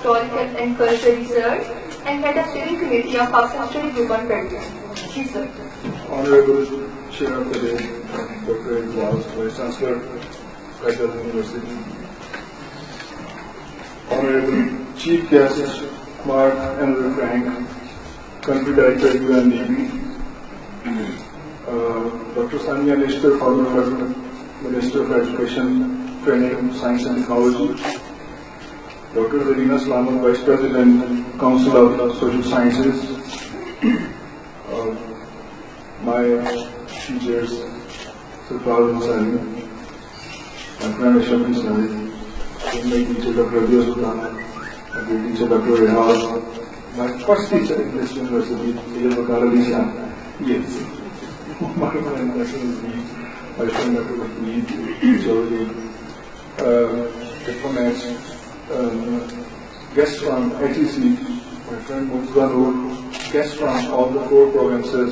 Historical and Cultural Research and Head of Steering Committee of Pakistan Study Group on Federalism. Please, sir. Honorable Chair of the Day, Dr. Iqbal, Vice Chancellor, Federal University. Honorable Chief Guest, Mark Henry Frank, Country Director, UNDP. Dr. Sania Lister, former Minister of Education, Training, Science and Technology. Dr. Zarina Salamat, Vice President, Council of Social Sciences. My teachers, Surfraz Ansari, my friend Ashaf Ansari, my teacher Dr. Rabiya Sultana, my teacher Dr. Rehaz, my first teacher in this university, Sayyid Bakar Ali Shah. Yes. My friend National League, my friend Dr. Wahid, Chaudhary, diplomats, guests from HEC, my friend Murtaza Noor, guests from all the 4 provinces.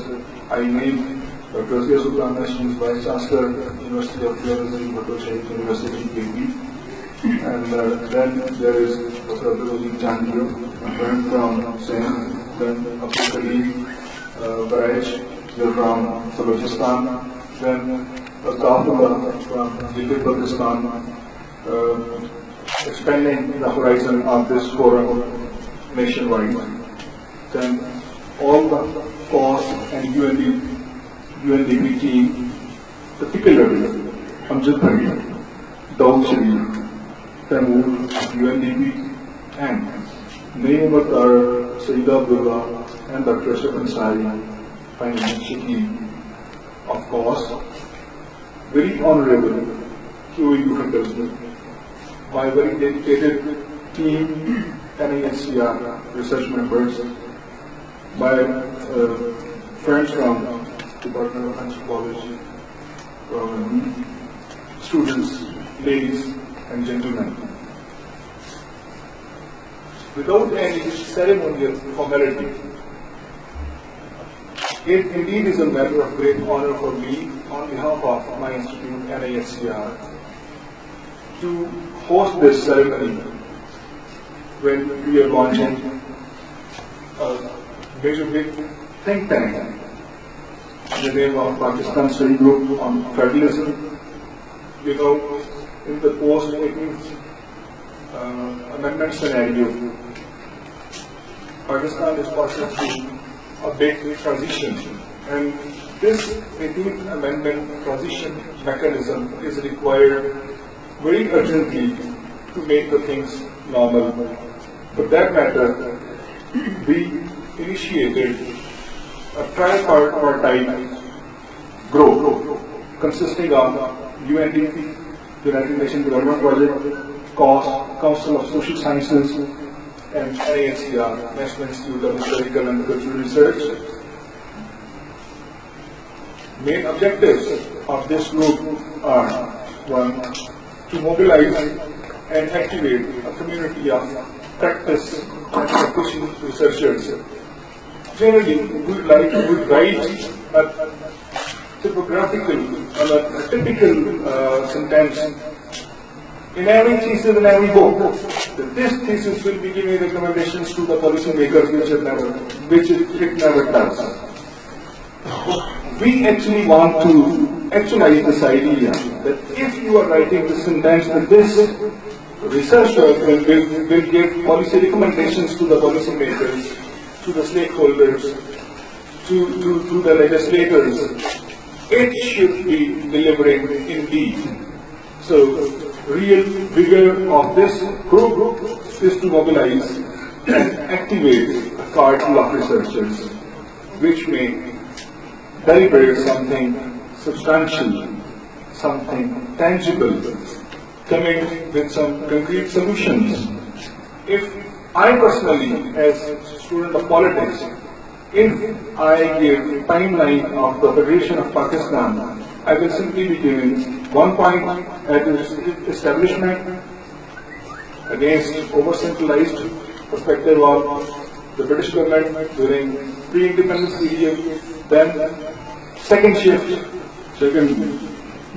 I named Dr. Rabiya Sultana, she is Vice Chancellor, University of Federalism, Dr. Shaikh University, KP. And then there is Dr. Abdul Jangir, a friend from Sindh, then Abdul Karim, Baraj, they're from Balochistan, then Kafula from Gilgit Baltistan, expanding the horizon of this forum nationwide. Then all the COS and UNDP team, particularly Amjad Bhai, Daud Sharif, Taimur, UNDP, and Naeem Akhtar, Sayyida Abdullah, and Dr. Ashaf Ansari, Finance Chief of COS, very honorable QEU Federalism, my very dedicated team, NISCR research members, my friends from Department of Anthropology, students, ladies and gentlemen. Without any ceremonial formality, it indeed is a matter of great honor for me, on behalf of my institute, NISCR, to host this ceremony when we are launching a major big think tank in the name of Pakistan Study Group on Federalism. You know, in the post-18th amendment scenario, Pakistan is passing through a big transition, and this 18th amendment transition mechanism is required very urgently to make the things normal. For that matter, we initiated a tripartite group consisting of UNDP, United Nations Development Project, COS, Council of Social Sciences, and NISCR, National Institute of Historical and Cultural Research. Main objectives of this group are: 1, to mobilize and activate a community of practice and practitioner researchers. Generally, we would write a typographical or a typical sentence in every thesis and every book. This thesis will be giving recommendations to the policy makers, which it never does. We actually want to actualize this idea that if you are writing this sentence, that this researcher will give policy recommendations to the policy makers, to the stakeholders, to the legislators. It should be delivering indeed. So, real vigor of this group is to mobilize and activate a cartel of researchers which may deliberate something substantial, something tangible, coming with some concrete solutions. If I personally, as a student of politics, if I give timeline of the Federation of Pakistan, I will simply be giving 1 point at its establishment against over-centralized perspective of the British government during pre-independence period. Then second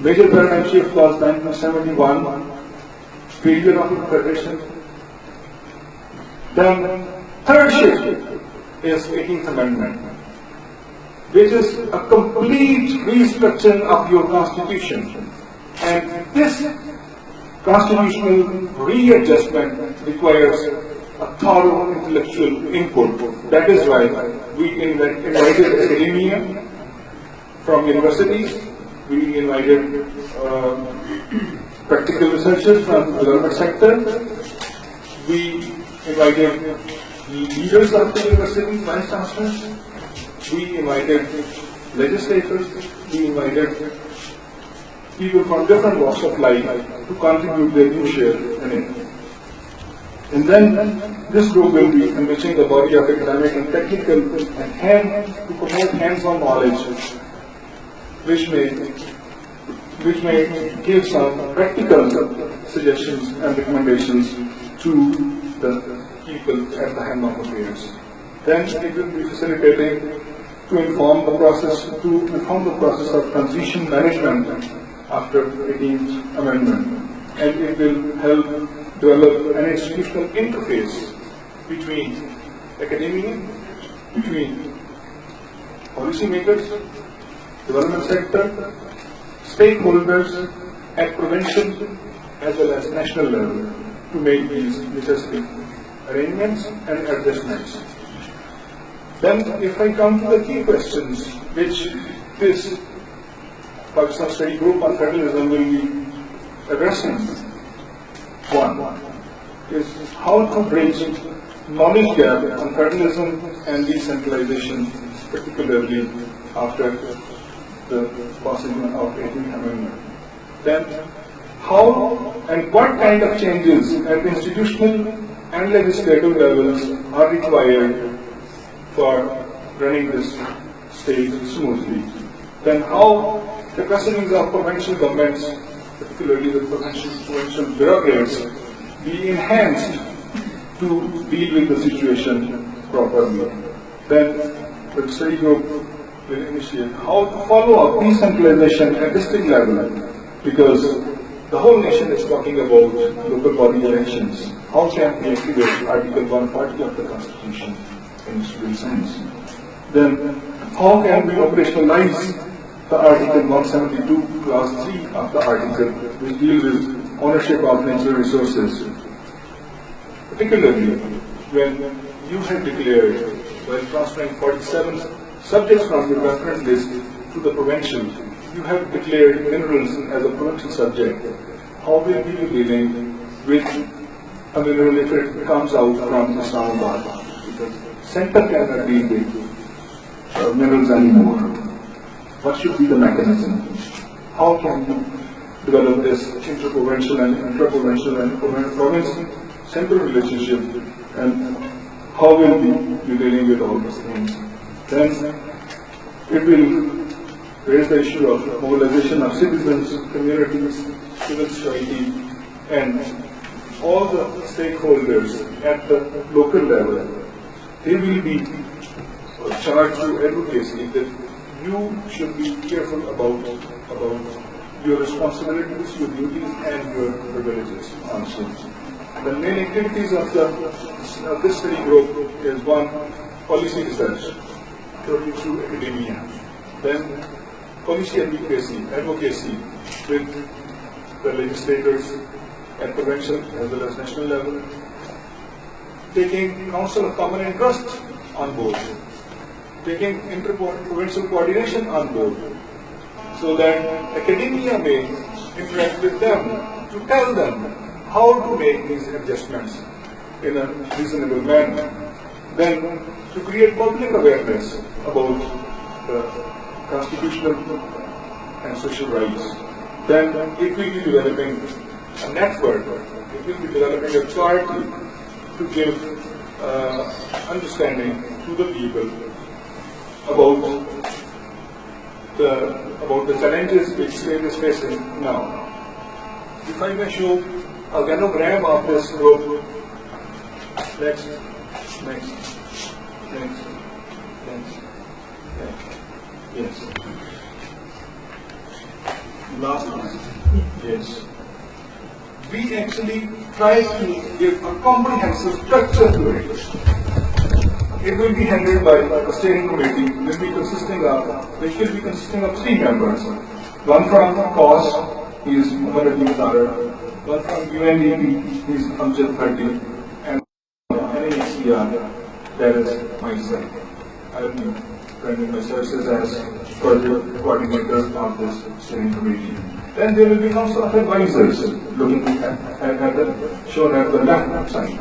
major paradigm shift was 1971, failure of the Federation, Then third shift is 18th Amendment, which is a complete restructuring of your constitution. And this constitutional readjustment requires a thorough intellectual input. That is why we invited academia from universities, we invited practical researchers from the development sector, we invited leaders of the university, vice chancellors, we invited legislators, we invited people from different walks of life to contribute their due share in it. And then this group will be enriching the body of academic and technical and to promote hands-on knowledge, which may give some practical suggestions and recommendations to the people at the helm of affairs. Then it will be facilitating to inform the process of transition management after 18th Amendment, and it will help develop an institutional interface between academia, between policymakers, development sector, stakeholders at provincial as well as national level to make these necessary arrangements and adjustments. Then if I come to the key questions which this Pakistan Study Group on Federalism will be addressing, one is how to bridge knowledge gap on federalism and decentralization, particularly after the passing of 18th Amendment. Then how and what kind of changes at institutional and legislative levels are required for running this state smoothly. Then how the capacities of provincial governments, particularly the provincial bureaucrats, be enhanced to deal with the situation properly. Then the study group will initiate how to follow up decentralization at district level, because the whole nation is talking about local body elections. How can we activate Article 140 of the Constitution in civil sense? Then how can we operationalize the Article 172, Clause 3 of the article, which deals with ownership of natural resources? Particularly when you have declared, while transferring 47 subjects from the reference list to the provincial, you have declared minerals as a provincial subject. How will we be dealing with a mineral if it comes out from Islamabad? Because center cannot deal with minerals anymore. What should be the mechanism? How can we develop this interprovincial and intraprovincial and province-central relationship, and how will we be dealing with all these things? Then it will raise the issue of mobilization of citizens, communities, civil society, and all the stakeholders at the local level. They will be charged through advocacy that you should be careful about your responsibilities, your duties, and your privileges also. The main activities of this study group is one, policy research, through academia. Then policy advocacy with the legislators at provincial as well as national level. Taking Council of Common Interest on board. Taking inter-provincial coordination on board, so that academia may interact with them to tell them how to make these adjustments in a reasonable manner. Then to create public awareness about the constitutional and social rights. Then it will be developing a network, it will be developing a clarity to give understanding to the people about the challenges which state is facing now. If I may show a organogram of this group. Next. Yes. Last one. Yes. we actually try to give a comprehensive structure to it. It will be handled by a steering committee, which will be consisting of 3 members. One from COS, he is Umar Ali Zara. One from UNDP, he is Amjad Bhatti. And NACR, that is myself. I will be rendering my services as project coordinator of this steering committee. Then there will be council of advisors, looking at the shown at the left side.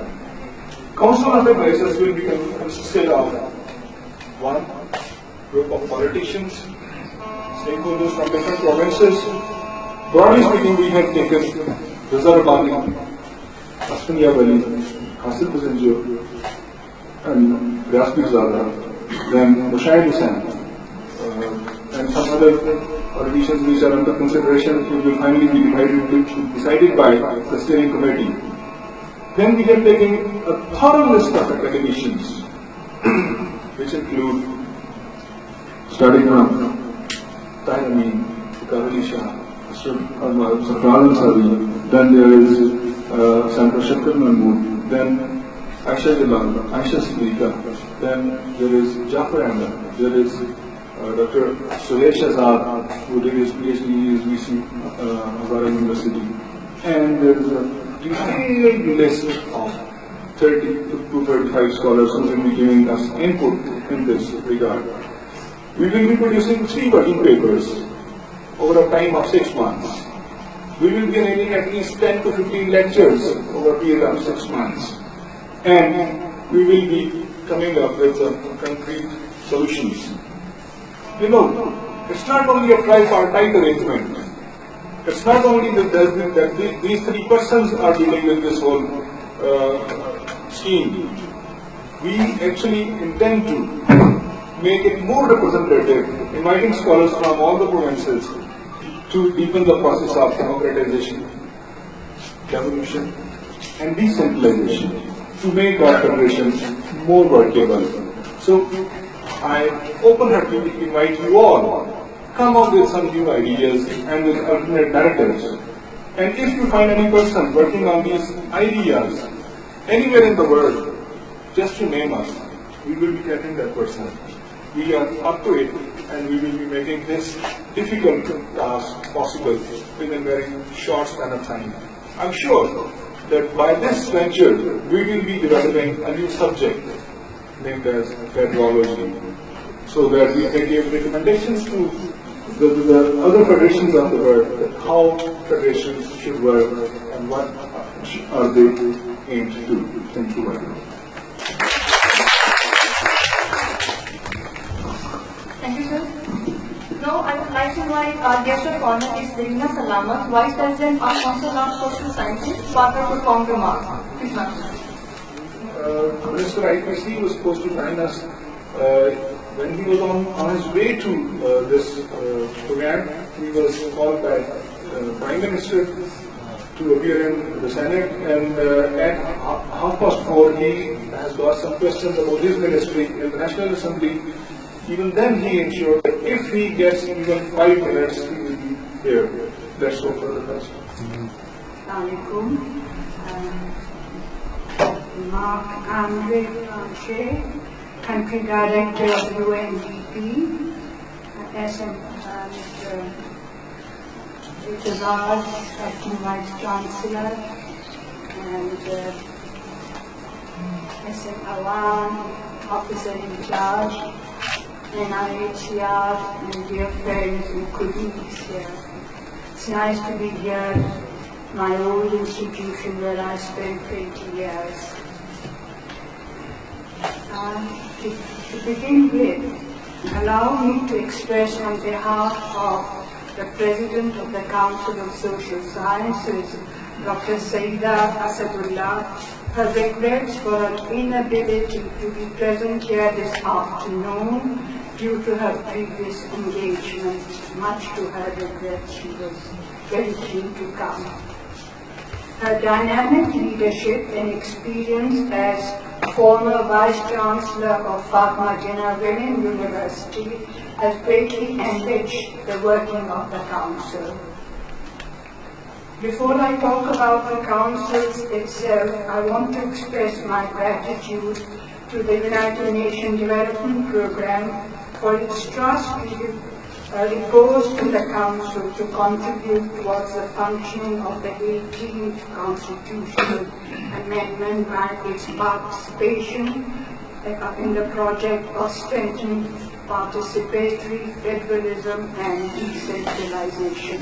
Council of advisors will be consisted of one group of politicians, stakeholders from different provinces. Broadly speaking, we have taken Rizal Bali, Asfania Bali, Hasil Buzenjo, and Riaz Zada, then Mushahid Hussain, and some other politicians which are under consideration will finally be decided by the steering committee. Then we have taken a thorough list of academicians, which include, starting from Tahir Amin, Fikar Ali Shah, Mr. Safran Ansari, then there is Sandra Shankar Mahmood, then Aisha Jalal, Aisha Siddiqa, then there is Jafar Ahmed, there is Dr. Suresh Azad, who did his PhD in USVC, Hazara University, and there is a detailed list of 30 to 35 scholars who will be giving us input in this regard. We will be producing 3 working papers over a time of 6 months. We will be arranging at least 10 to 15 lectures over a period of 6 months. And we will be coming up with some concrete solutions. You know, it's not only a tripartite arrangement. It's not only that these 3 persons are dealing with this whole scheme. We actually intend to make it more representative, inviting scholars from all the provinces to deepen the process of democratization, devolution, and decentralization to make our federation more workable. So I open-heartedly invite you all, come up with some new ideas and with alternate narratives. And if you find any person working on these ideas anywhere in the world, just to name us, we will be getting that person. We are up to it, and we will be making this difficult task possible within a very short span of time. I'm sure that by this venture, we will be developing a new subject named as federology, so that we can give recommendations to the other federations of the world that how federations should work and what are they aimed to do. Thank you very much. Thank you, sir. Now, I would like to invite our guest of honor is Reena Salamat, Vice President of Council of Social Sciences, for her to perform remarks. Please, ma'am. Mr. IPC was supposed to join us when he was on his way to this program. He was called by Prime Minister to appear in the Senate, and at 4:30 he has got some questions about his ministry in the National Assembly. Even then he ensured that if he gets even 5 minutes, he will be here. Let's go for the first. Assalamualaikum. Mark Andre Franche, Country Director of UNDP, SM Mr. Itazar, Acting Vice Chancellor, and SM Awan, Officer in Charge, NIHR, and dear friends and colleagues here. It's nice to be here, my old institution where I spent 20 years. To begin with, allow me to express on behalf of the President of the Council of Social Sciences, Dr. Saida Asadullah, her regrets for her inability to be present here this afternoon due to her previous engagement. Much to her regret, she was very keen to come. Her dynamic leadership and experience as former Vice Chancellor of Fatma Jinnah Women University has greatly enriched the working of the Council. Before I talk about the Council itself, I want to express my gratitude to the United Nations Development Programme for its trust reposed in the Council to contribute towards the functioning of the 18th Constitutional Amendment by its participation in the project of strengthening participatory federalism and decentralization.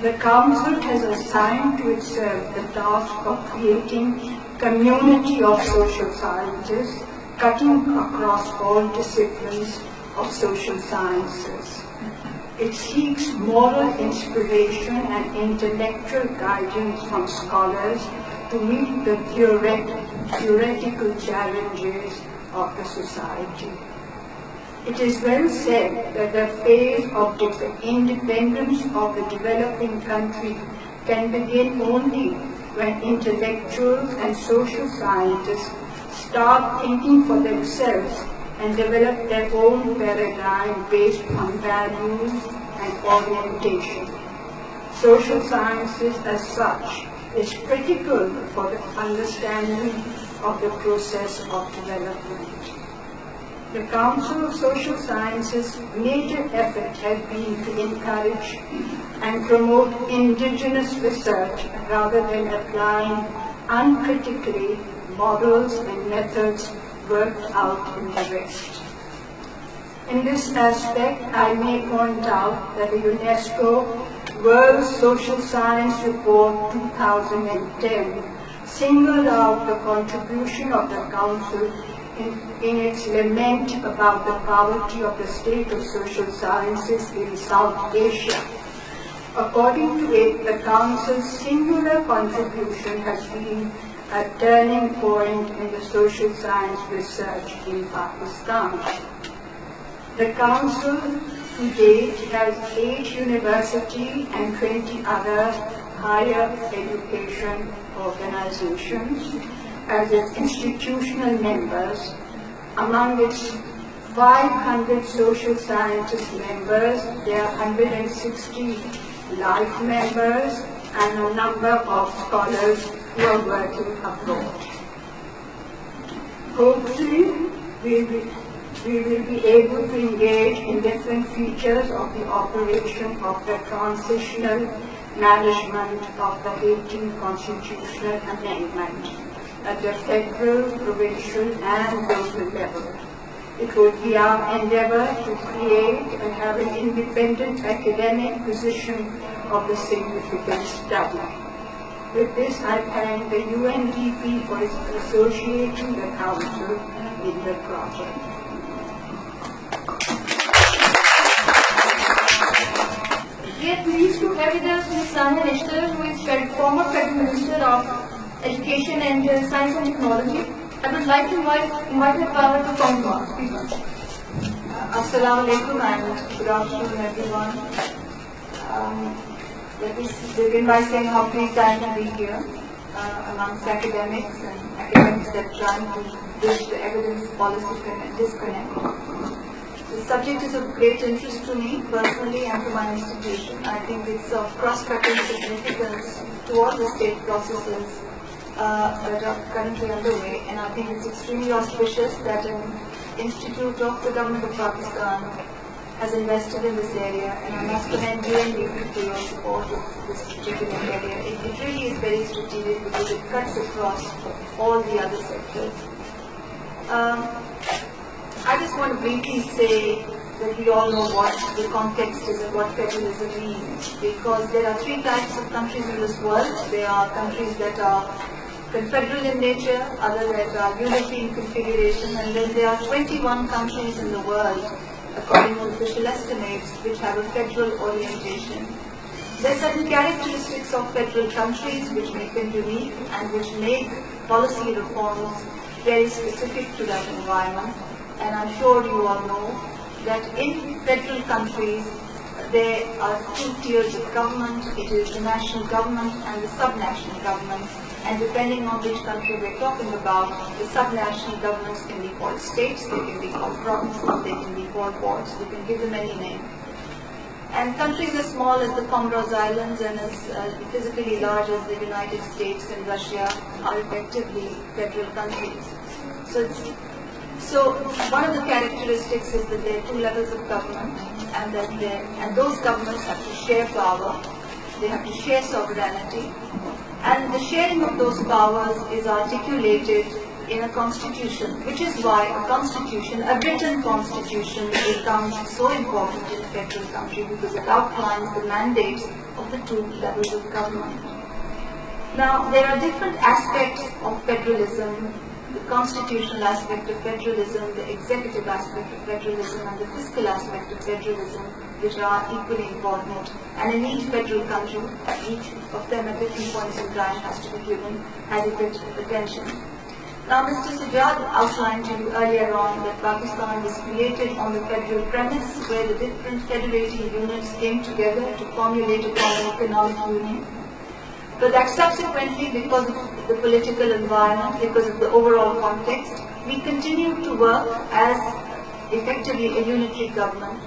The Council has assigned to itself the task of creating community of social scientists cutting across all disciplines of social sciences. It seeks moral inspiration and intellectual guidance from scholars to meet the theoretical challenges of the society. It is well said that the phase of the independence of the developing country can begin only when intellectuals and social scientists start thinking for themselves and develop their own paradigm based on values and orientation. Social sciences as such is critical for the understanding of the process of development. The Council of Social Sciences' major effort has been to encourage and promote indigenous research rather than applying uncritically models and methods worked out in the West. In this aspect, I may point out that the UNESCO World Social Science Report 2010 singled out the contribution of the Council in its lament about the poverty of the state of social sciences in South Asia. According to it, the Council's singular contribution has been a turning point in the social science research in Pakistan. The Council to date has 8 university and 20 other higher education organizations as its institutional members, among its 500 social scientist members. There are 160 life members and a number of scholars who are working abroad. Hopefully, we will be able to engage in different features of the operation of the transitional management of the 18th Constitutional Amendment at the federal, provincial and local level. It would be our endeavor to create and have an independent academic position of the significant study. With this, I thank the UNDP for its associating the Council in the project. We are pleased to have with us Ms. Sania Nishtar, who is former Federal Minister of Education and Science and Technology. I would like to invite her father to come to us. Please. Assalamu alaikum and good afternoon everyone. Let me begin by saying how pleased I am to be here amongst academics and academics that are trying to bridge the evidence policy disconnect. The subject is of great interest to me personally and to my institution. I think it's of cross-cutting significance to all the state processes that are currently underway, and I think it's extremely auspicious that an institute of the government of Pakistan has invested in this area, and I must commend UNDP for your support of this particular area. It really is very strategic because it cuts across all the other sectors. I just want to briefly say that we all know what the context is and what federalism means, because there are 3 types of countries in this world. There are countries that are confederal in nature, others that are unity in configuration, and then there are 21 countries in the world, according to official estimates, which have a federal orientation. There are certain characteristics of federal countries which make them unique and which make policy reforms very specific to that environment. And I'm sure you all know that in federal countries there are 2 tiers of government. It is the national government and the subnational government. And depending on which country we're talking about, the subnational governments can be called states, they can be called provinces, they can be called boards, we can give them any name. And countries as small as the Comoros Islands and as physically large as the United States and Russia are effectively federal countries. So one of the characteristics is that there are two levels of government, and those governments have to share power, they have to share sovereignty, and the sharing of those powers is articulated in a constitution, which is why a constitution, a written constitution, becomes so important in a federal country because it outlines the mandates of the two levels of government. Now, there are different aspects of federalism: the constitutional aspect of federalism, the executive aspect of federalism, and the fiscal aspect of federalism, which are equally important. And in each federal country, each of them at different points in time has to be given adequate attention. Now, Mr. Sajjad outlined to you earlier on that Pakistan was created on the federal premise where the different federating units came together to formulate a common economic union. But that subsequently, because of the political environment, because of the overall context, we continued to work as effectively a unitary government.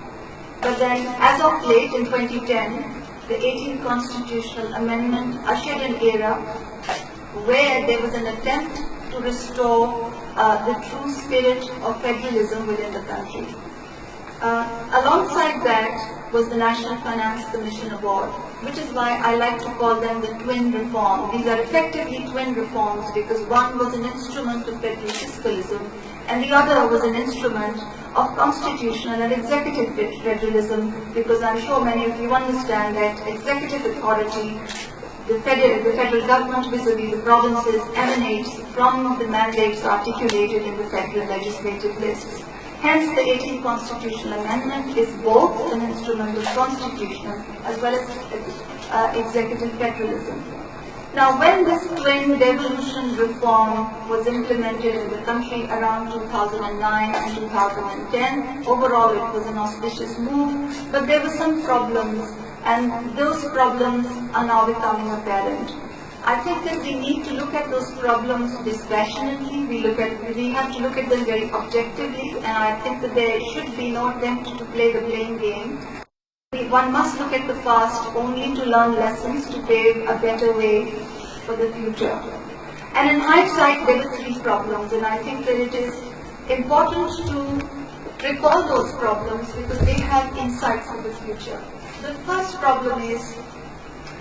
But then, as of late in 2010, the 18th Constitutional Amendment ushered an era where there was an attempt to restore the true spirit of federalism within the country. Alongside that was the National Finance Commission Award, which is why I like to call them the twin reforms. These are effectively twin reforms because one was an instrument of federal fiscalism and the other was an instrument of constitutional and executive federalism, because I'm sure many of you understand that executive authority, the federal government vis-a-vis the provinces, emanates from the mandates articulated in the federal legislative lists. Hence, the 18th Constitutional Amendment is both an instrument of constitutional as well as executive federalism. Now, when this twin devolution reform was implemented in the country around 2009 and 2010, overall it was an auspicious move, but there were some problems, and those problems are now becoming apparent. I think that we need to look at those problems dispassionately. We have to look at them very objectively, and I think that there should be no attempt to play the blame game. One must look at the past only to learn lessons to pave a better way for the future. And in hindsight, there were three problems, and I think that it is important to recall those problems because they have insights for the future. The first problem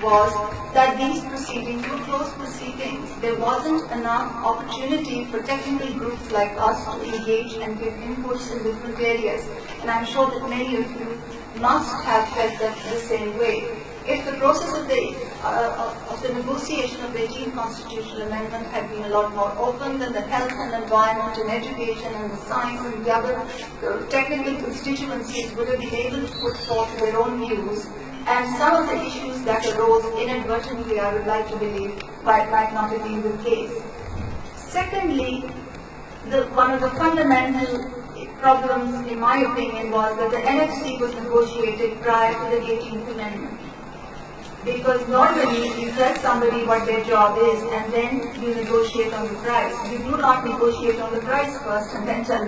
was that these proceedings were closed proceedings. There wasn't enough opportunity for technical groups like us to engage and give inputs in different areas. And I'm sure that many of you must have felt that the same way. If the process of the negotiation of the 18th Constitutional Amendment had been a lot more open, then the health and environment and education and the science and the other technical constituencies would have been able to put forth their own views. And some of the issues that arose inadvertently, I would like to believe, might not have been the case. Secondly, one of the fundamental problems, in my opinion, was that the NFC was negotiated prior to the 18th Amendment. Because normally you tell somebody what their job is and then you negotiate on the price. You do not negotiate on the price first and then tell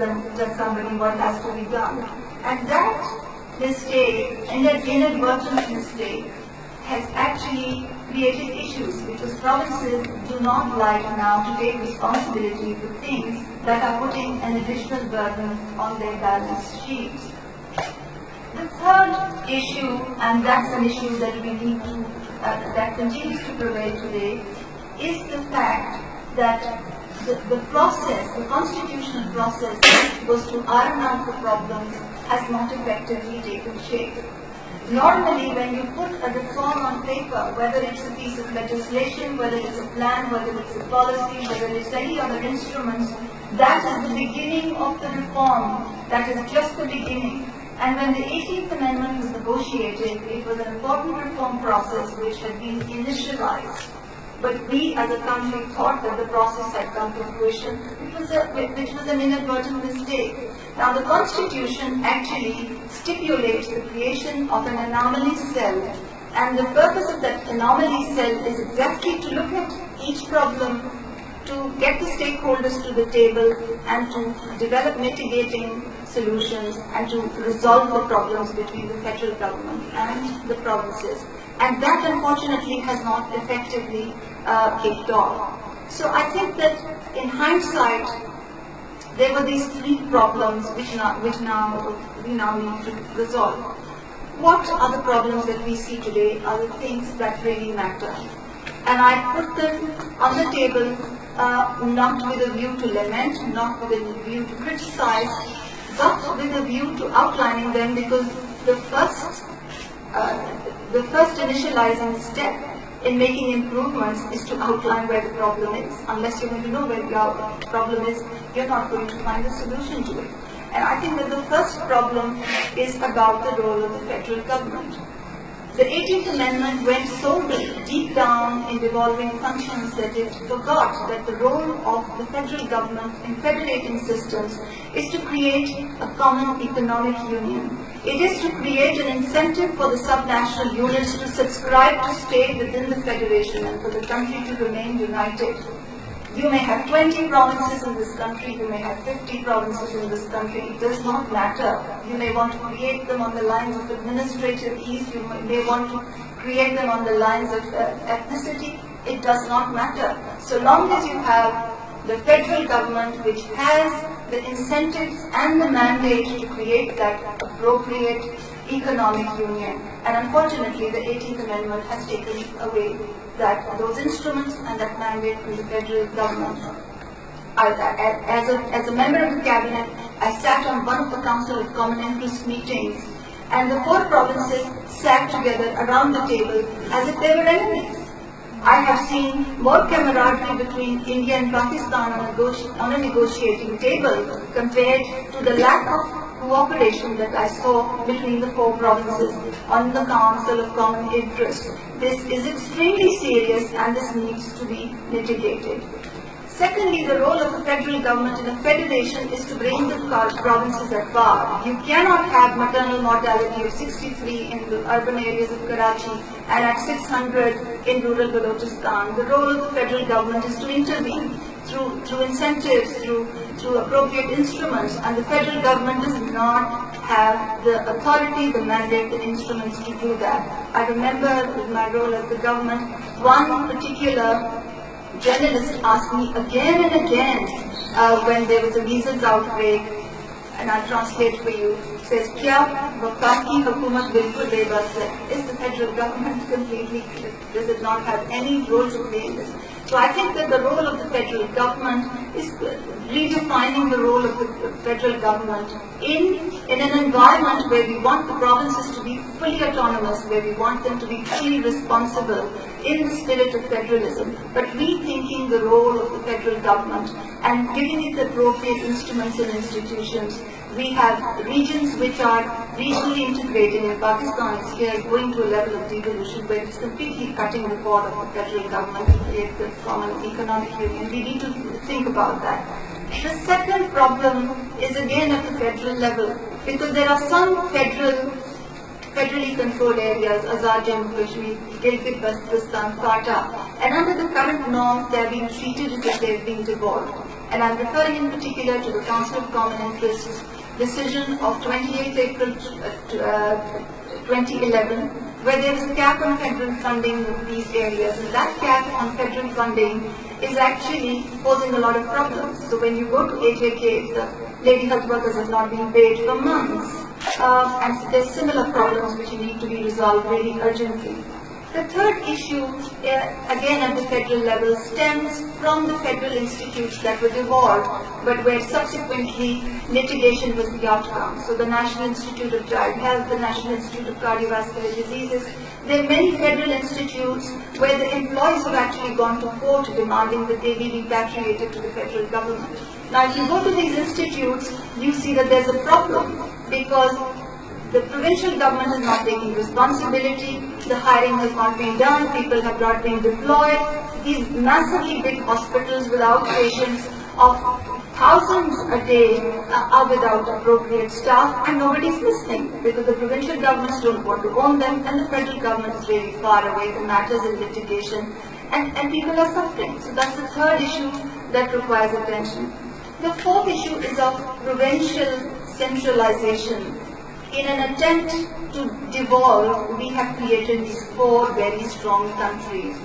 somebody what has to be done. And that mistake, and that inadvertent mistake, has actually created issues because provinces do not like now to take responsibility for things that are putting an additional burden on their balance sheets. The third issue, and that's an issue that we need to, that continues to prevail today, is the fact that the process, the constitutional process, which was to iron out the problems, has not effectively taken shape. Normally, when you put a reform on paper, whether it's a piece of legislation, whether it's a plan, whether it's a policy, whether it's any other instruments, that is the beginning of the reform. That is just the beginning. And when the 18th Amendment was negotiated, it was an important reform process which had been initialized. But we as a country thought that the process had come to fruition, which was an inadvertent mistake. Now the Constitution actually stipulates the creation of an anomaly cell, and the purpose of that anomaly cell is exactly to look at each problem to get the stakeholders to the table and to develop mitigating solutions and to resolve the problems between the federal government and the provinces. And that unfortunately has not effectively kicked off. So I think that in hindsight, there were these three problems which we now need to resolve. What are the problems that we see today are the things that really matter. And I put them on the table not with a view to lament, not with a view to criticize, but with a view to outlining them, because the first initializing step in making improvements is to outline where the problem is. Unless you're going to know where the problem is, you're not going to find a solution to it. And I think that the first problem is about the role of the federal government. The 18th Amendment went so deep down in devolving functions that it forgot that the role of the federal government in federating systems is to create a common economic union. It is to create an incentive for the subnational units to subscribe to stay within the federation and for the country to remain united. You may have 20 provinces in this country, you may have 50 provinces in this country, it does not matter. You may want to create them on the lines of administrative ease, you may want to create them on the lines of ethnicity, it does not matter. So long as you have the federal government which has the incentives and the mandate to create that appropriate economic union. And unfortunately, the 18th Amendment has taken away those instruments and that mandate from the federal government. As a member of the cabinet, I sat on one of the Council of Common Interest meetings, and the four provinces sat together around the table as if they were enemies. I have seen more camaraderie between India and Pakistan on a negotiating table compared to the lack of cooperation that I saw between the four provinces on the Council of Common Interest. This is extremely serious and this needs to be mitigated. Secondly, the role of the federal government in a federation is to bring the provinces at par. You cannot have maternal mortality of 63 in the urban areas of Karachi and at 600 in rural Balochistan. The role of the federal government is to intervene through incentives, through appropriate instruments, and the federal government does not have the authority, the mandate, the instruments to do that. I remember in my role as the government, one particular journalist asked me again and again when there was a measles outbreak, and I'll translate for you, says, "Kya wafaq ki hukumat bilkul bebas hai?" Is the federal government completely, does it not have any role to play in this? So I think that the role of the federal government is redefining the role of the federal government in an environment where we want the provinces to be fully autonomous, where we want them to be fully responsible in the spirit of federalism, but rethinking the role of the federal government and giving it the appropriate instruments and institutions. We have regions which are regionally integrated, and Pakistan is here going to a level of devolution where it's completely cutting the cord of the federal government to create the common economic union. We need to think about that. The second problem is again at the federal level, because there are some federally controlled areas, Azad Jammu Kashmir, Gilgit Baltistan, Quetta, and under the current norms they are being treated as if they are being devolved. And I am referring in particular to the Council of Common Interests decision of 28 April 2011, where there is a cap on federal funding of these areas, and that cap on federal funding is actually posing a lot of problems. So when you go to AJK, the lady health workers have not been paid for months. And there's similar problems which need to be resolved really urgently. The third issue, again at the federal level, stems from the federal institutes that were devolved, but where subsequently litigation was the outcome. So the National Institute of Child Health, the National Institute of Cardiovascular Diseases, there are many federal institutes where the employees have actually gone to court demanding that they be repatriated to the federal government. Now if you go to these institutes, you see that there's a problem, because the provincial government is not taking responsibility, the hiring has not been done, people have not been deployed. These massively big hospitals without patients of thousands a day are without appropriate staff, and nobody's listening because the provincial governments don't want to own them and the federal government is really far away, the matters in litigation, and people are suffering. So that's the third issue that requires attention. The fourth issue is of provincial centralization. In an attempt to devolve, we have created these four very strong countries.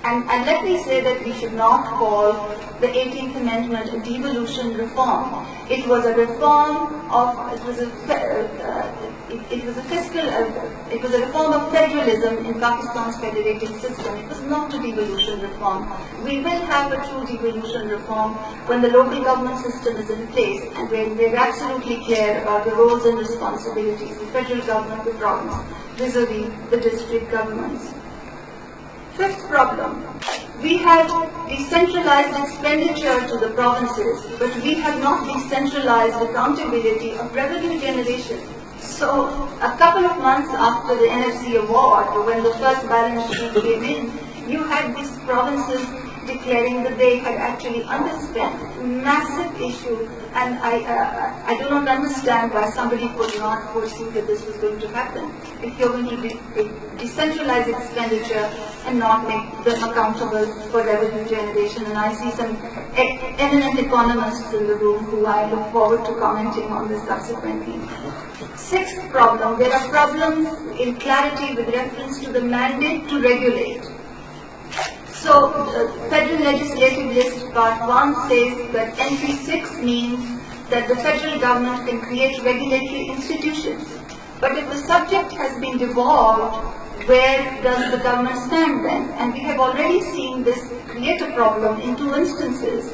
And let me say that we should not call the 18th Amendment a devolution reform. It was a reform of, it was a reform of federalism in Pakistan's federating system. It was not a devolution reform. We will have a true devolution reform when the local government system is in place and when we're absolutely clear about the roles and responsibilities of the federal government, the province, vis-a-vis the district governments. Fifth problem, we have decentralized expenditure to the provinces, but we have not decentralized accountability of revenue generation. So, a couple of months after the NFC award, when the first balance sheet came in, you had these provinces declaring that they had actually underspent. Massive issue, and I do not understand why somebody could not foresee that this was going to happen. If you're going to decentralize expenditure and not make them accountable for revenue generation, and I see some eminent economists in the room who I look forward to commenting on this subsequently. Sixth problem, there are problems in clarity with reference to the mandate to regulate. So, Federal Legislative List Part 1 says that NP 6 means that the federal government can create regulatory institutions. But if the subject has been devolved, where does the government stand then? And we have already seen this create a problem in two instances.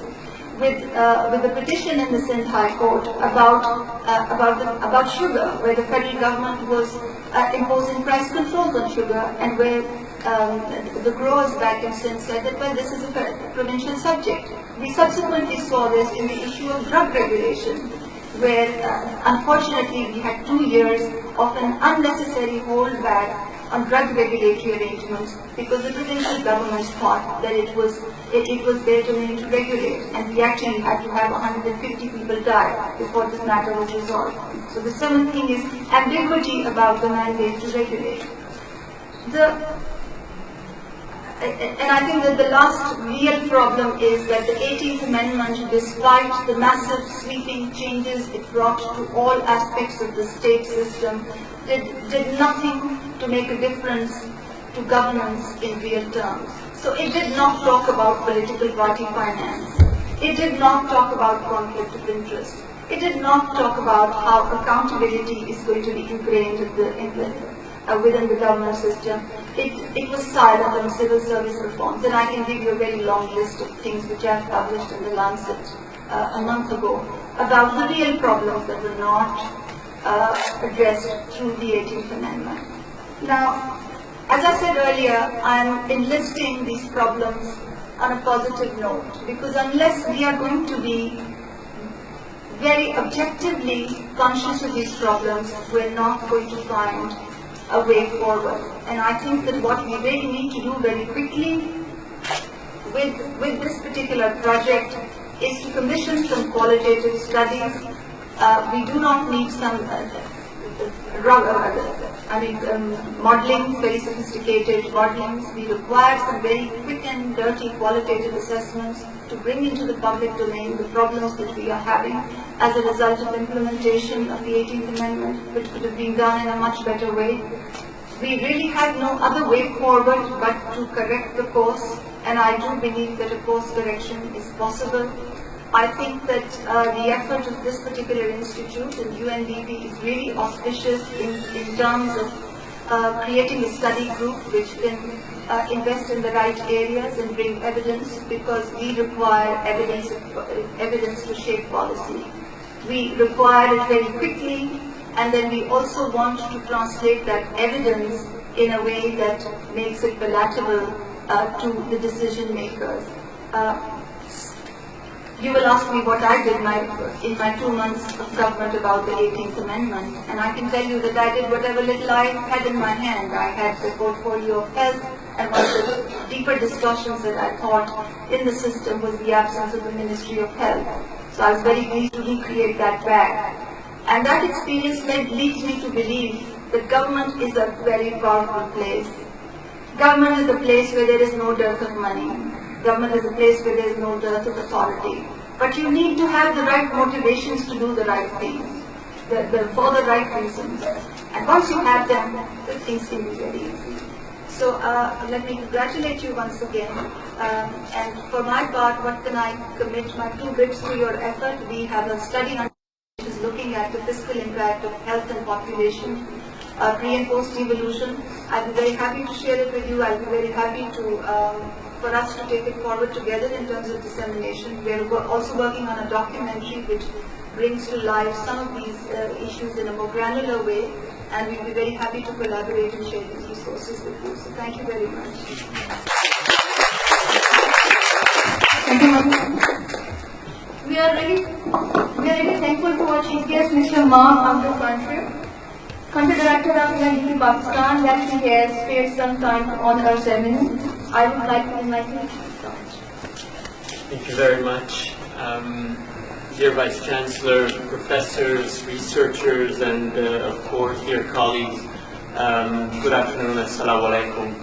With the petition in the Sindh High Court about sugar, where the federal government was imposing price controls on sugar, and where the growers back in Sindh said that, well, this is a provincial subject. We subsequently saw this in the issue of drug regulation, where unfortunately we had 2 years of an unnecessary holdback on drug regulatory arrangements because the provincial governments thought that it was their domain to regulate, and we actually had to have 150 people die before this matter was resolved. So the seventh thing is ambiguity about the mandate to regulate. And I think that the last real problem is that the 18th Amendment, despite the massive sweeping changes it brought to all aspects of the state system, did nothing to make a difference to governance in real terms. So it did not talk about political party finance. It did not talk about conflict of interest. It did not talk about how accountability is going to be ingrained within the government system. It was silent on civil service reforms, and I can give you a very long list of things which I have published in the Lancet a month ago about the real problems that were not addressed through the 18th Amendment. Now, as I said earlier, I am enlisting these problems on a positive note, because unless we are going to be very objectively conscious of these problems, we're not going to find a way forward. And I think that what we really need to do very quickly with this particular project is to commission some qualitative studies. We do not need some modelings, very sophisticated modelings. We require some very quick and dirty qualitative assessments to bring into the public domain the problems that we are having as a result of implementation of the 18th Amendment, which could have been done in a much better way. We really have no other way forward but to correct the course, and I do believe that a course correction is possible. I think that the effort of this particular institute and UNDP is really auspicious in terms of creating a study group which can invest in the right areas and bring evidence, because we require evidence to shape policy. We require it very quickly, and then we also want to translate that evidence in a way that makes it palatable to the decision makers. You will ask me what I did in my 2 months of government about the 18th Amendment, and I can tell you that I did whatever little I had in my hand. I had the portfolio of health, and one of the deeper discussions that I thought in the system was the absence of the Ministry of Health. So I was very pleased to recreate that bag. And that experience leads me to believe that government is a very powerful place. Government is a place where there is no dearth of money. government is a place where there is no dearth of authority. But you need to have the right motivations to do the right things, for the right reasons. And once you have them, the things can be very easy. So let me congratulate you once again. And for my part, what can I commit my 2 bits to your effort? We have a study on which is looking at the fiscal impact of health and population, pre and post devolution. I'll be very happy to share it with you. I'll be very happy to for us to take it forward together in terms of dissemination. We are also working on a documentary which brings to life some of these issues in a more granular way, and we'll be very happy to collaborate and share these resources with you. So thank you very much. Thank you, ma'am. We are really thankful to our chief guest, Mr. Mark Abdul Country Director of UNDP Pakistan, that he has spared some time on our ceremony. I would like to invite him to start. Thank you very much. Dear Vice Chancellor, professors, researchers, and of course, dear colleagues, good afternoon, assalamu alaikum.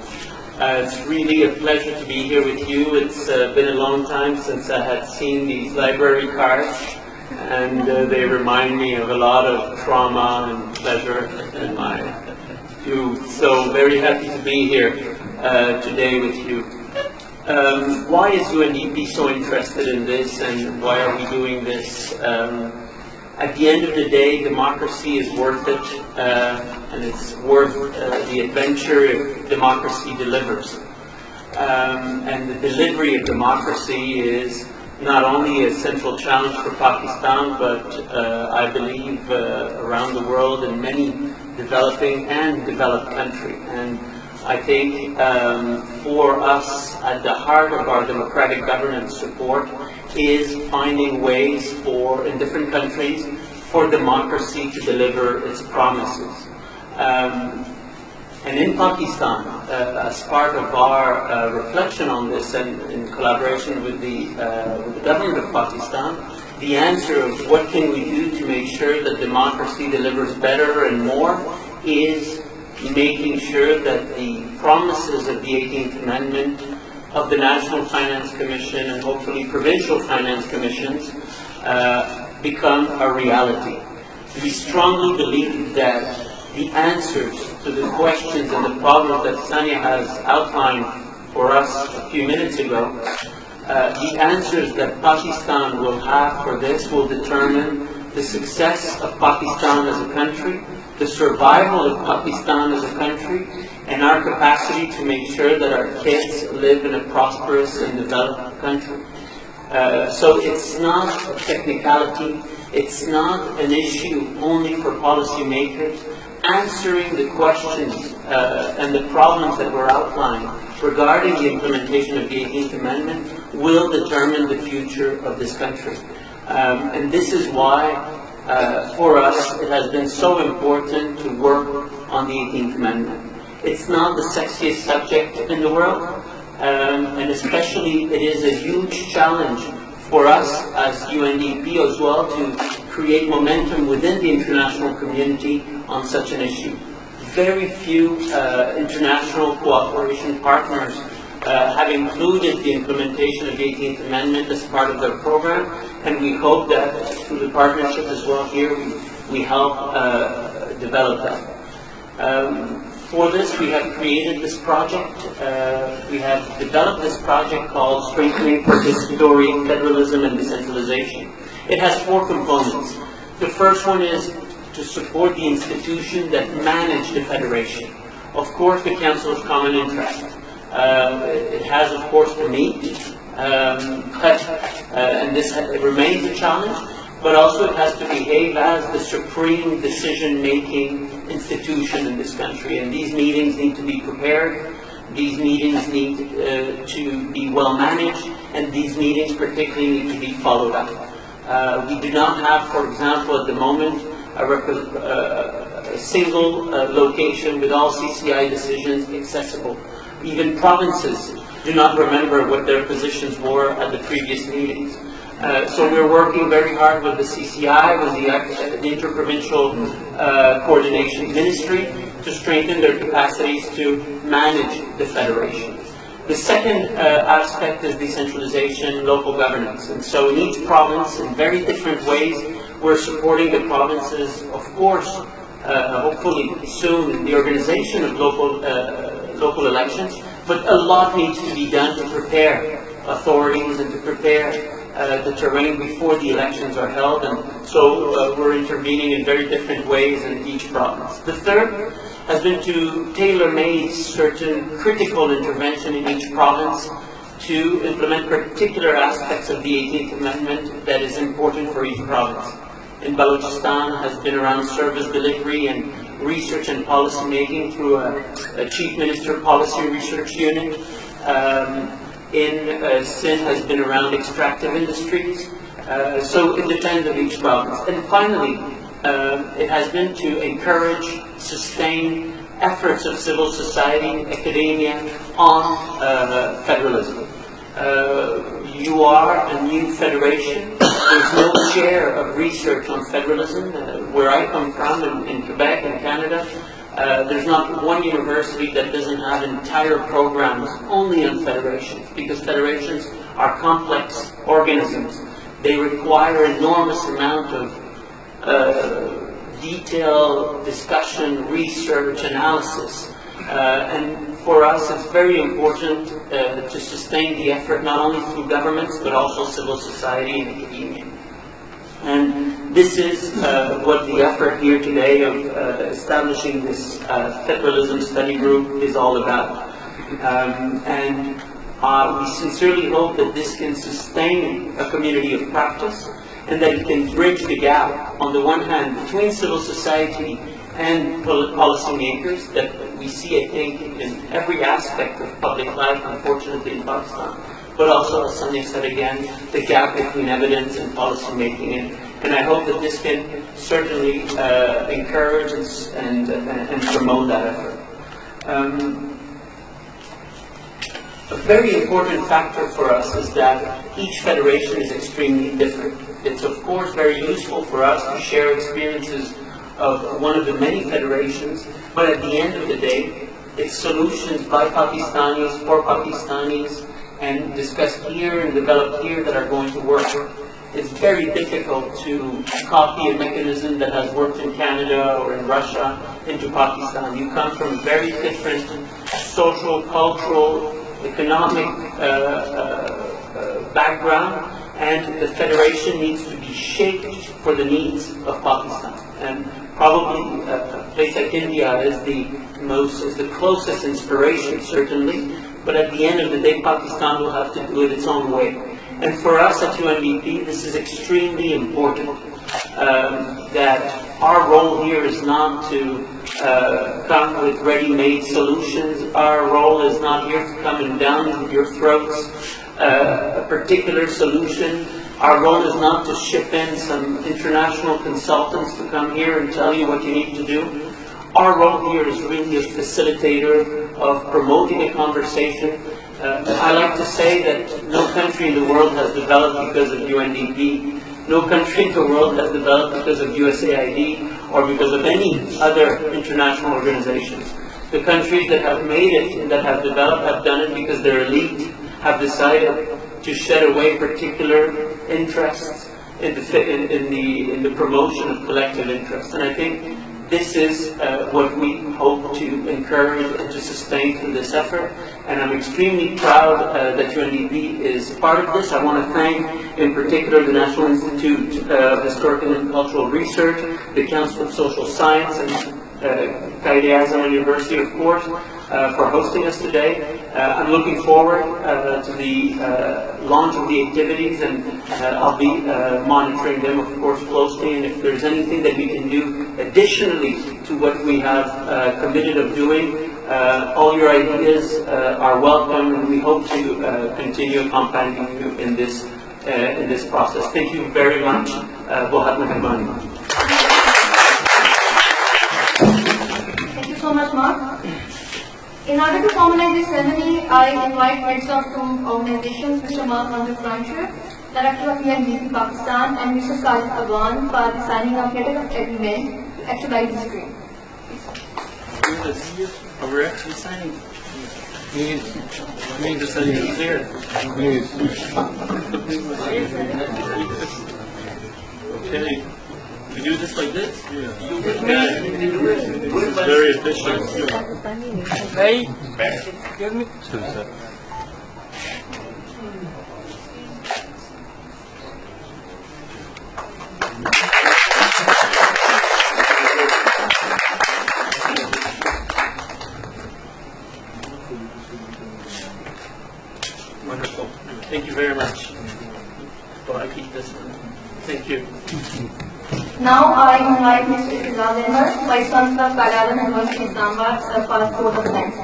It's really a pleasure to be here with you. It's been a long time since I had seen these library cards, and they remind me of a lot of trauma and pleasure in my youth. So very happy to be here today with you. Why is UNDP so interested in this, and why are we doing this? At the end of the day, democracy is worth it, and it's worth the adventure if democracy delivers. And the delivery of democracy is not only a central challenge for Pakistan, but I believe around the world in many developing and developed countries. And I think for us, at the heart of our democratic governance support is finding ways for, in different countries, for democracy to deliver its promises. And in Pakistan, as part of our reflection on this and in collaboration with the government of Pakistan, the answer of what can we do to make sure that democracy delivers better and more is making sure that the promises of the 18th Amendment, of the National Finance Commission, and hopefully provincial finance commissions become a reality. We strongly believe that the answers to the questions and the problems that Sania has outlined for us a few minutes ago, the answers that Pakistan will have for this will determine the success of Pakistan as a country, the survival of Pakistan as a country, and our capacity to make sure that our kids live in a prosperous and developed country. So it's not a technicality, it's not an issue only for policymakers. Answering the questions and the problems that were outlined regarding the implementation of the 18th Amendment will determine the future of this country. And this is why, for us, it has been so important to work on the 18th Amendment. It's not the sexiest subject in the world, and especially it is a huge challenge for us as UNDP as well to create momentum within the international community on such an issue. Very few international cooperation partners have included the implementation of the 18th Amendment as part of their program, and we hope that through the partnership as well here, we help develop that. For this, we have created this project. We have developed this project called Strengthening Participatory Federalism and Decentralization. It has 4 components. The first one is to support the institution that manage the federation. Of course, the Council of Common Interest. It has, of course, to meet, and this remains a challenge, but also it has to behave as the supreme decision-making institution in this country. And these meetings need to be prepared, these meetings need to be well managed, and these meetings particularly need to be followed up. We do not have, for example, at the moment, a single location with all CCI decisions accessible. Even provinces do not remember what their positions were at the previous meetings. So we're working very hard with the CCI, with the Interprovincial Coordination Ministry, to strengthen their capacities to manage the Federation. The second aspect is decentralization, local governance. And so in each province, in very different ways, we're supporting the provinces, of course, hopefully soon, the organization of local elections, but a lot needs to be done to prepare authorities and to prepare the terrain before the elections are held, and so we're intervening in very different ways in each province. The third has been to tailor-make certain critical intervention in each province to implement particular aspects of the 18th Amendment that is important for each province. In Balochistan has been around service delivery and research and policy making through a Chief Minister Policy Research Unit. In Sindh has been around extractive industries. So it depends on each province. And finally, it has been to encourage, sustain efforts of civil society, academia on federalism. You are a new federation. There's no chair of research on federalism. Where I come from, in Quebec, in Canada, there's not one university that doesn't have entire programs only on federations, because federations are complex organisms. They require enormous amount of detailed discussion, research, analysis. And for us, it's very important to sustain the effort not only through governments, but also civil society and academia. And this is what the effort here today of establishing this federalism study group is all about. And we sincerely hope that this can sustain a community of practice, and that it can bridge the gap, on the one hand, between civil society and policymakers that we see, I think, in every aspect of public life, unfortunately, in Pakistan, but also, as Sonia said again, the gap between evidence and policymaking. And I hope that this can certainly encourage and promote that effort. A very important factor for us is that each federation is extremely different. It's of course very useful for us to share experiences of one of the many federations, but at the end of the day, it's solutions by Pakistanis, for Pakistanis, and discussed here and developed here that are going to work. It's very difficult to copy a mechanism that has worked in Canada or in Russia into Pakistan. You come from very different social, cultural, economic background, and the federation needs to be shaped for the needs of Pakistan. And probably a place like India is the closest inspiration, certainly, but at the end of the day, Pakistan will have to do it its own way. And for us at UNDP, this is extremely important, that our role here is not to come with ready-made solutions. Our role is not here to come and down your throats a particular solution. Our role is not to ship in some international consultants to come here and tell you what you need to do. Our role here is really a facilitator of promoting a conversation. I like to say that no country in the world has developed because of UNDP. No country in the world has developed because of USAID or because of any other international organizations. The countries that have made it and that have developed have done it because their elite have decided to shed away particular interests in the promotion of collective interests. And I think this is what we hope to encourage and to sustain through this effort. And I'm extremely proud that UNDP is part of this. I want to thank, in particular, the National Institute of Historical and Cultural Research, the Council of Social Science, and Quaid-e-Azam University, of course, for hosting us today. I'm looking forward to the launch of the activities, and I'll be monitoring them, of course, closely. And if there's anything that we can do additionally to what we have committed of doing, all your ideas are welcome, and we hope to continue accompanying you in this process. Thank you very much. Bohat Meherbani. Thank you so much, Mark. In order to formalize this ceremony, I invite heads of two organizations, Mr. Mark Mandir Francher, Director of UNDP Pakistan, and Mr. Sajid Awan for the signing of letter of agreement to actualize this agreement. We're actually signing. Please just send you clear. Okay. You do this like this? Yeah. Very efficient. Hey, give me 2 seconds. Wonderful. Thank you very much. Well, I keep this one. Thank you. Now I invite Mr. Shizad Ahmed, Vice Chancellor of Kaladan University, Islamabad, for a vote of thanks.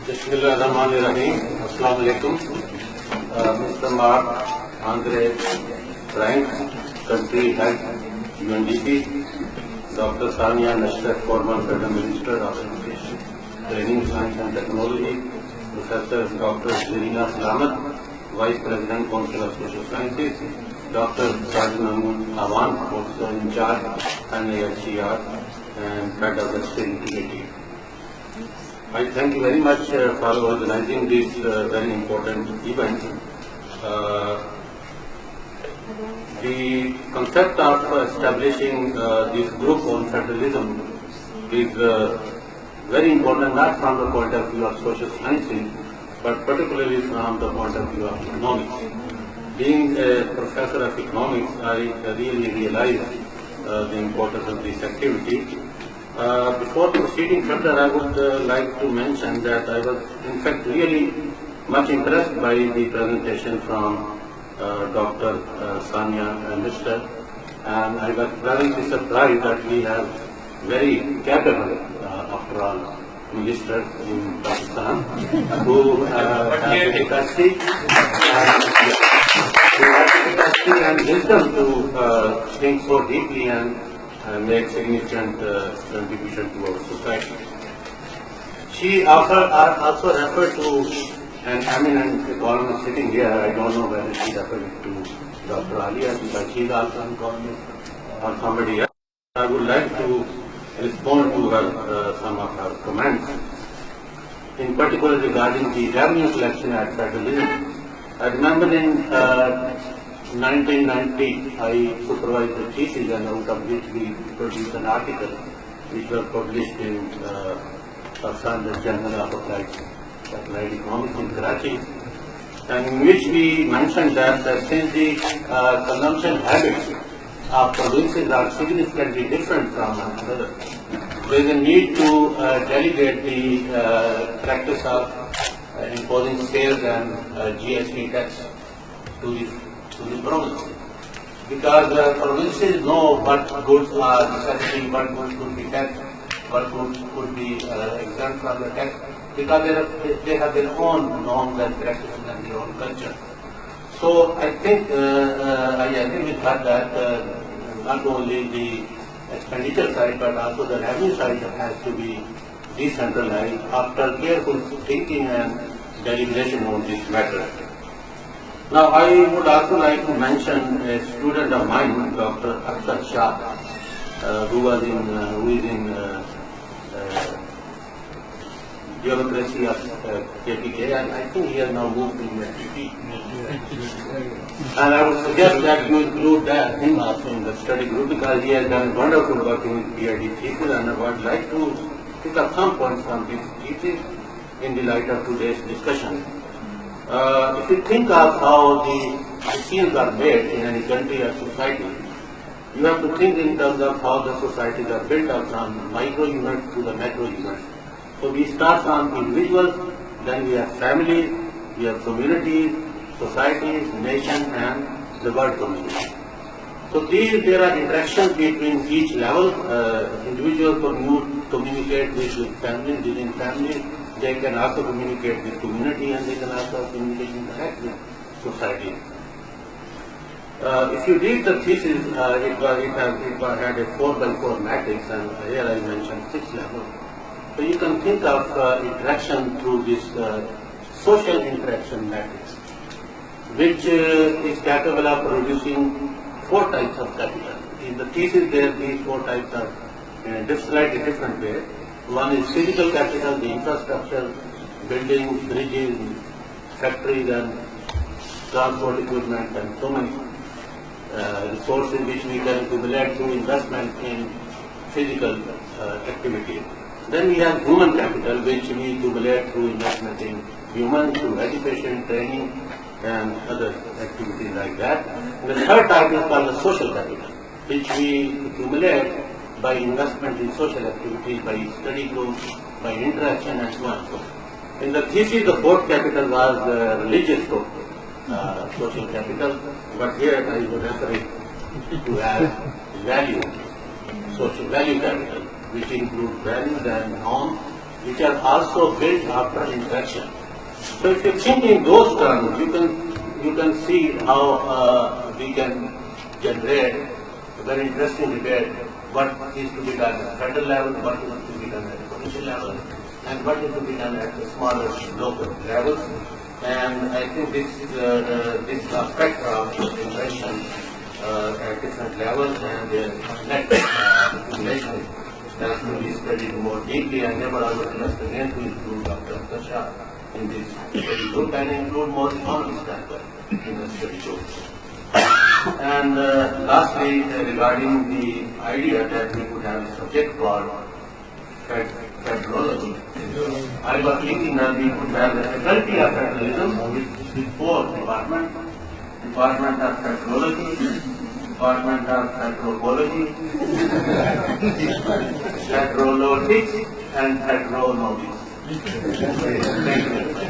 Bismillahirrahmanirrahim. Assalamu alaikum. Mr. Mark Andre Frank, Country Head, UNDP. Dr. Sania Nashtar, former Federal Minister of Education, Training, Science and Technology. Professor Dr. Zarina Salamat, Vice President, Council of Social Sciences. Dr. Sajid Awan, also in charge, NIHCR, and Head of the Steering Committee. I thank you very much for organizing this very important event. The concept of establishing this group on federalism is very important, not from the point of view of social sciences, but particularly from the point of view of economics. Being a professor of economics, I really realize the importance of this activity. Before proceeding further, I would like to mention that I was in fact really much impressed by the presentation from Dr. Sania Nashtar, and I was pleasantly surprised that we have very capable, after all, ministers in Pakistan who have the capacity and wisdom to think so deeply and make significant contribution to our society. She also referred to an eminent economist sitting here. I don't know whether she referred to Dr. Alia, but she is also an economist or somebody else. I would like to respond to her, some of her comments, in particular regarding the revenue collection at federalism. I remember in 1990, I supervised the thesis, and out of which we produced an article which was published in Standard Journal of Applied Economics in Karachi, and in which we mentioned that since the consumption habits of provinces are significantly different from one another, there is a need to delegate the practice of imposing sales and GST tax to the province. Because provinces know what goods are necessary, what goods could be taxed, what goods could be exempt from the tax, because they have their own norms and practices and their own culture. So I think I agree with her that not only the expenditure side but also the revenue side has to be decentralized after careful thinking and deliberation on this matter. Now I would also like to mention a student of mine, Dr. Akshat Shah, who is in bureaucracy of KPK, and I think he has now moved to UNDP. And I would suggest that you include him also in the study group, because he has done wonderful work in his PhD thesis, and I would like to pick up some points from this thesis in the light of today's discussion. If you think of how the decisions are made in any country or society, you have to think in terms of how the societies are built up from micro units to the macro units. So we start from individuals, then we have families, we have communities, societies, nations, and the world community. So there are interactions between each level. Individuals communicate with families, within families. They can also communicate with community, and they can also interact with society. If you read the thesis, it had a 4x4 matrix, and here I mentioned 6 levels. So you can think of interaction through this social interaction matrix, which is capable of producing 4 types of capital. in the thesis there these four types are slightly different way. One is physical capital, the infrastructure, buildings, bridges, factories and transport equipment and so many resources which we can accumulate through investment in physical activity. Then we have human capital which we accumulate through investment in human, through education, training and other activities like that. And the third type is called the social capital, which we accumulate by investment in social activities, by study groups, by interaction and so on. So in the thesis, the fourth capital was religious social capital, but here I would refer it to as value, social value capital, which includes values and norms, which are also built after interaction. So if you think in those terms, you can see how we can generate a very interesting debate. What is to be done at federal level, what is to be done at provincial level, and what is to be done at the smaller local levels. And I think this aspect of invention at different levels and their net accumulation has to be studied more deeply. I never request again to include Dr. Kasha in this study group and include more economists as well in the study group. And lastly, regarding the idea that we could have a subject called federalism, I was thinking that we could have the faculty of federalism with four departments: Department of Federology, Department of Anthropology, Federologics, and Federologics. Thank you very much.